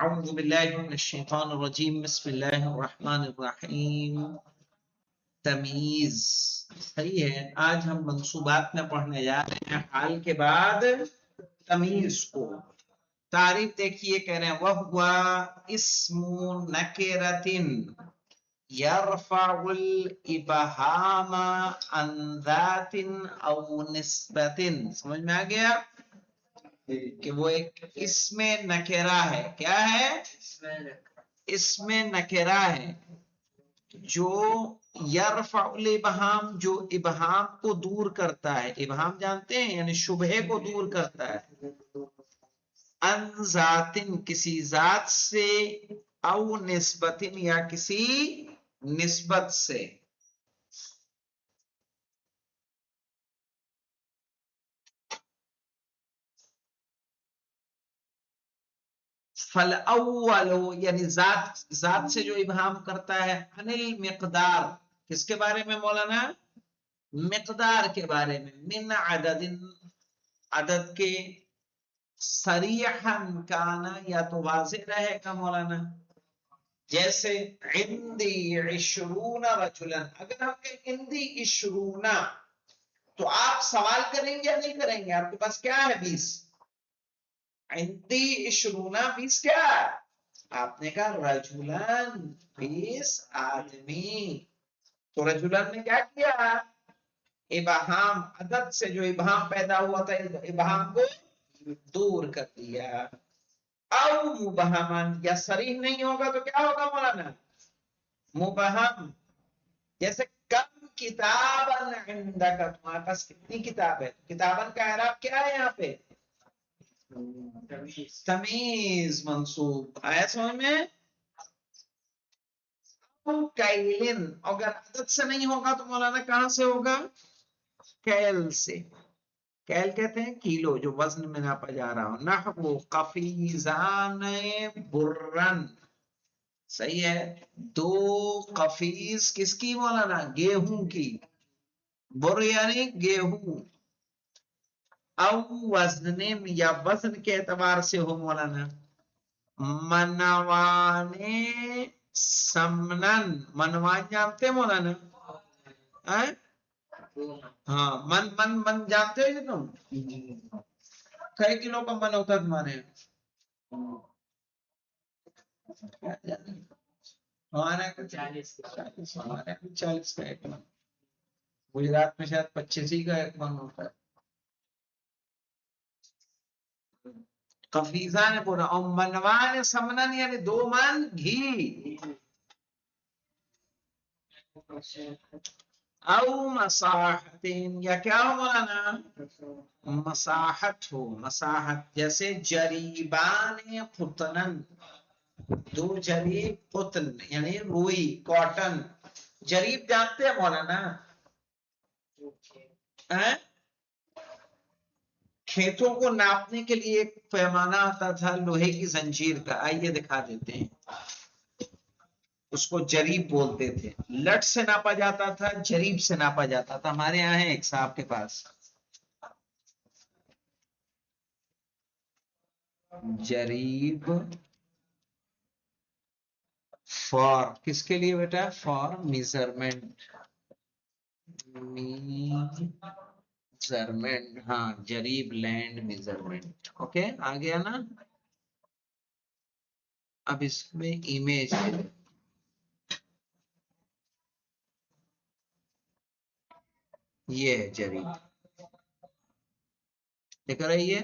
اعوذ باللہ من الشیطان الرجیم بسم اللہ الرحمن الرحیم. تمیز. صحیح ہے. آج ہم منصوبات میں پڑھنے جا رہے ہیں حال کے بعد تمیز کو. تعریف دیکھیے، کہہ رہے ہیں وَهُوَ اسم نکرۃ یرفع الابہام عن ذات او نسبت. سمجھ میں آ گیا کہ وہ ایک اسم نکرہ ہے. کیا ہے؟ اسم نکرہ ہے جو یرفع الابہام، جو ابہام کو دور کرتا ہے. ابہام جانتے ہیں یعنی شبہے کو دور کرتا ہے. ان ذات، کسی ذات سے، او نسبت یا کسی نسبت سے. فالاول یعنی ذات سے جو ابہام کرتا ہے. عن المقدار، کس کے بارے میں مولانا؟ مقدار کے بارے میں. من عدد، عدد کے. صریحا کانا، یا تو واضح رہے گا مولانا. جیسے عندی 20 رجلا، اگر ہم کہیں عندی 20 تو آپ سوال کریں گے یا نہیں کریں گے؟ آپ کے پاس کیا ہے؟ 20. عندی 20 کیا؟ آپ نے کہا رجلن، 20 آدمی. تو رجلن نے کیا کیا؟ ابہام، عدد سے جو ابہام پیدا ہوا تھا ابہام کو دور کر دیا. او مبہمن، یا صریح نہیں ہوگا تو کیا ہوگا مولانا؟ مبہم. جیسے کم کتابن عندک، تمہارے پاس کتنی کتاب ہے؟ کتابن کا اعراب کیا ہے یہاں پہ؟ تمیز منصوب. آیا سمجھ میں؟ کیلن، اگر عدد سے نہیں ہوگا تو مولانا کہاں سے ہوگا؟ کیل سے. کیل کہتے ہیں کیلو، جو وزن میں ناپا جا رہا ہو. نحو قفیزان برن. صحیح ہے. 2 قفیز کس کی مولانا؟ گیہوں کی. بر یعنی گیہوں. او وزن، یا وزن کے اعتبار سے ہو مولانا. منوان سمنن، منوان جانتے ہیں مولانا؟ ہاں، من جانتے ہو تم؟ کئی کلو کا من ہوتا ہے تمہارے؟ ہمارے 40 کا ایک من. گجرات میں شاید 25 کا ایک من ہوتا ہے. قفیزان پورا. اور منوان سمنن یعنی 2 من گھی. او مساحتین، یا کیا ہو مولانا؟ مساحت ہو. مساحت جیسے جریبان قطنن، 2 جریب قطن یعنی روئی، کاٹن. جریب جانتے ہیں مولانا؟ کھیتوں کو ناپنے کے لیے ایک پیمانہ آتا تھا لوہے کی زنجیر کا. آئیے دکھا دیتے ہیں. اس کو جریب بولتے تھے. لٹ سے ناپا جاتا تھا، جریب سے ناپا جاتا تھا. ہمارے یہاں ہے ایک صاحب کے پاس. جریب فار، کس کے لیے بیٹا؟ For measurement. میزرمنٹ، ہاں، جریب لینڈ میزرمنٹ. اوکے، آ گیا نا؟ اب اس میں امیج یہ ہے جریب. دیکھ رہی ہے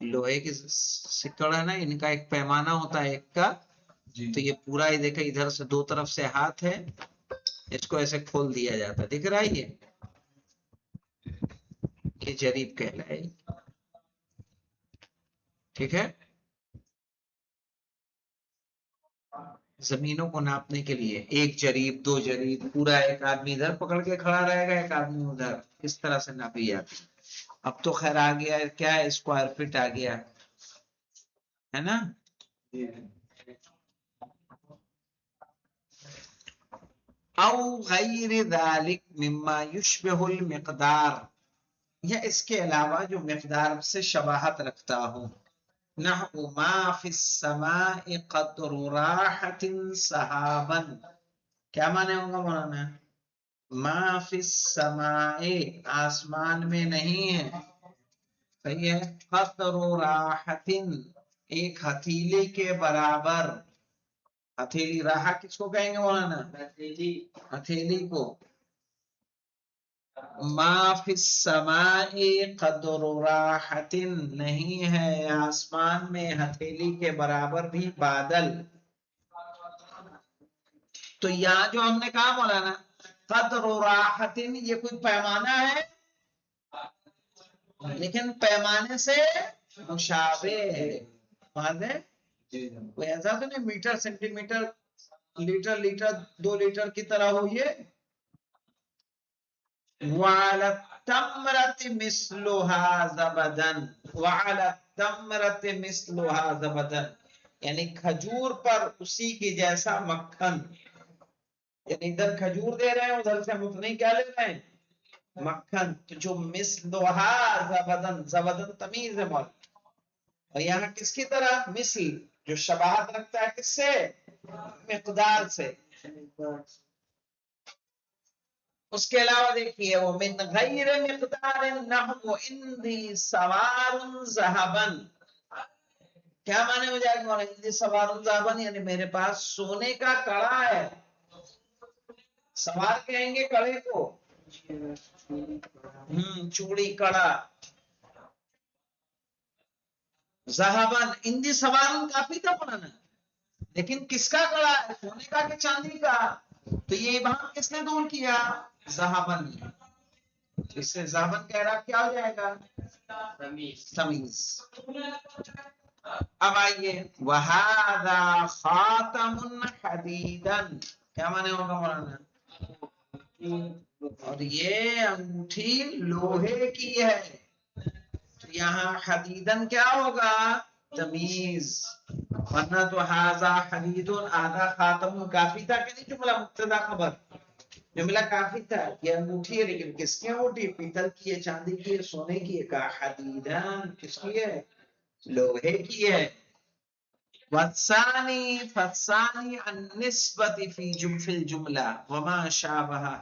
لوہے کی سکڑ ہے نا، ان کا ایک پیمانہ ہوتا ہے ایک کا. تو یہ پورا ہی دیکھا، ادھر سے 2 طرف سے ہاتھ ہے، اس کو ایسے کھول دیا جاتا ہے. دکھ رہا ہے یہ جریب کہلائے. ٹھیک ہے. زمینوں کو ناپنے کے لیے 1 جریب 2 جریب، پورا ایک آدمی ادھر پکڑ کے کھڑا رہے گا، ایک آدمی ادھر، اس طرح سے ناپی جاتی. اب تو خیر آ گیا کیا ہے، اسکوائر فٹ آ گیا ہے نا. او غیر ذلك مما يشبه المقدار، یا اس کے علاوہ جو مقدار سے شباہت رکھتا ہو. نحو ما فی السماء قدر راحت سحابا، کیا معنی ہوگا مولانا؟ ما فی السماء آسمان میں نہیں ہے، صحیح ہے، قدر راحت ایک ہتھیلی کے برابر، ہتھیلی راحہ کس کو کہیں گے مولانا؟ ہتھیلی کو، ما فی السماء قدر راحت نہیں ہے آسمان میں ہتھیلی کے برابر بھی بادل. تو یہاں جو ہم نے کہا مولانا قدر راحت یہ کوئی پیمانہ ہے لیکن پیمانے سے مشابہ ہے، واضح؟ کوئی ایسا تو نہیں metre centimetre litre litre 2 litre کی طرح ہو یہ. وعلى التمرة مثلها زبدا، وعلى التمرة مثلها زبدا، یعنی کھجور پر اسی کی جیسا مکھن، یعنی ادھر کھجور دے رہے ہیں ادھر سے ہم اتنے کیا لے رہے ہیں؟ مکھن. تو جو مثلها زبدن، زبدن تمیز ہے مولا، اور یہاں کس کی طرح؟ مثل، جو شباہت رکھتا ہے کس سے؟ مقدار سے. اس کے علاوہ دیکھیے وہ من غیر مقدار نحو اندی سوار ذهبا، کیا معنی ہو جائے گا مولانا؟ اندی سوار ذهبا یعنی میرے پاس سونے کا کڑا ہے. سوار کہیں گے کڑے کو، چوڑی کڑا. ذهبا اندی سوار کافی تھا مولانا، لیکن کس کا کڑا ہے؟ سونے کا کہ چاندی کا؟ تو یہ ابہام کس نے دور کیا؟ ذهبا. اس سے ذهبا کا اعراب کیا ہو جائے گا؟ تمیز. اب آئیے وَهَذَا خَاتَمٌ حَدِيدًا، کیا معنی ہوگا مولانا؟ اور یہ انگوٹھی لوہے کی ہے. تو یہاں حدیدن کیا ہوگا؟ تمیز. ورنہ تو ہاذا حدید آدھا خاتم کافی تھا کہ نہیں؟ جملہ مبتدا خبر، جملہ کافی تھا. یہ انگوٹھی ہے لیکن کس کی انگوٹھی؟ پیتل کی ہے، چاندی کی ہے، سونے کی ہے. کہا حدیدن کس کی ہے؟ لوہے کی ہے. والثانی فالثانی النسبت فی الجملہ وما شابہہا،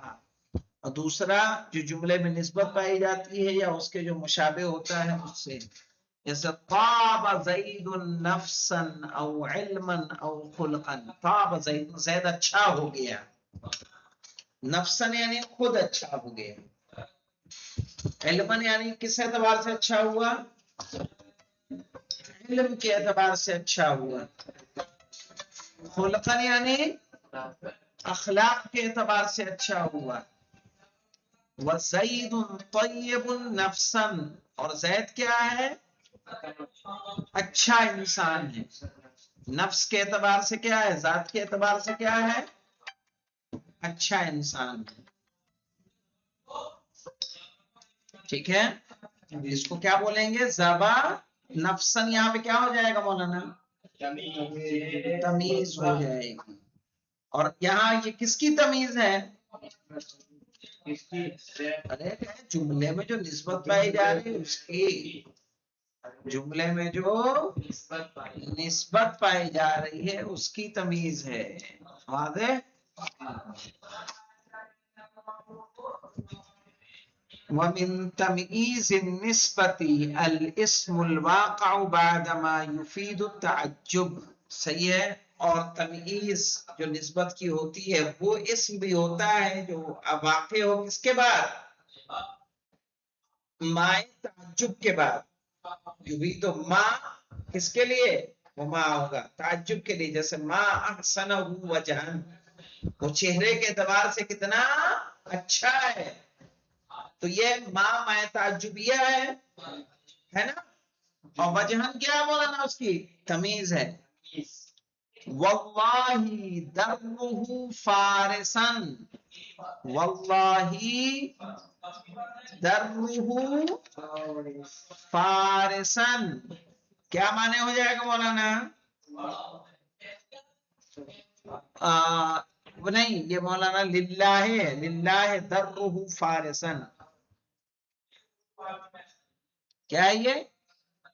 اور دوسرا جو جملے میں نسبت پائی جاتی ہے یا اس کے جو مشابہ ہوتا ہے اس سے، جیسے طاب زید نفسا او علما او خلقا. طاب زید، زید اچھا ہو گیا. نفسا یعنی خود اچھا ہو گیا. علما یعنی کس اعتبار سے اچھا ہوا؟ علم کے اعتبار سے اچھا ہوا. خلقا یعنی اخلاق کے اعتبار سے اچھا ہوا. وزید طیب نفسا، اور زید کیا ہے؟ اچھا انسان ہے. نفس کے اعتبار سے کیا ہے؟ ذات کے اعتبار سے کیا ہے؟ اچھا انسان ہے. ٹھیک ہے، اس کو کیا بولیں گے؟ زبا نفسن. یہاں پہ کیا ہو جائے گا مولانا؟ تمیز ہو جائے گی. اور یہاں یہ کس کی تمیز ہے؟ ارے جملے میں جو نسبت پائی جا رہی ہے اس کی، جملے میں جو نسبت پائی جا رہی ہے اس کی تمیز ہے. واضح؟ ومن تمييز النسبة الاسم الواقع بعد ما يفيد التعجب، صحیح ہے. اور تمیز جو نسبت کی ہوتی ہے وہ اسم بھی ہوتا ہے جو واقع ہو کس کے بعد؟ ماء تعجب کے بعد. بھی تو ماں کس کے لیے؟ وہ ماں ہوگا تعجب کے لیے. جیسے ما احسنہ وجہن، وہ چہرے کے اعتبار سے کتنا اچھا ہے. تو یہ ماں تعجبیہ ہے نا. اور وجہن کیا مولانا؟ اس کی تمیز ہے. واللہ درہ فارسن، واللہ درہ فارسن، کیا معنی ہو جائے گا مولانا؟ نہیں یہ مولانا للہ ہے، للہ درہ فارسن. کیا ہے یہ؟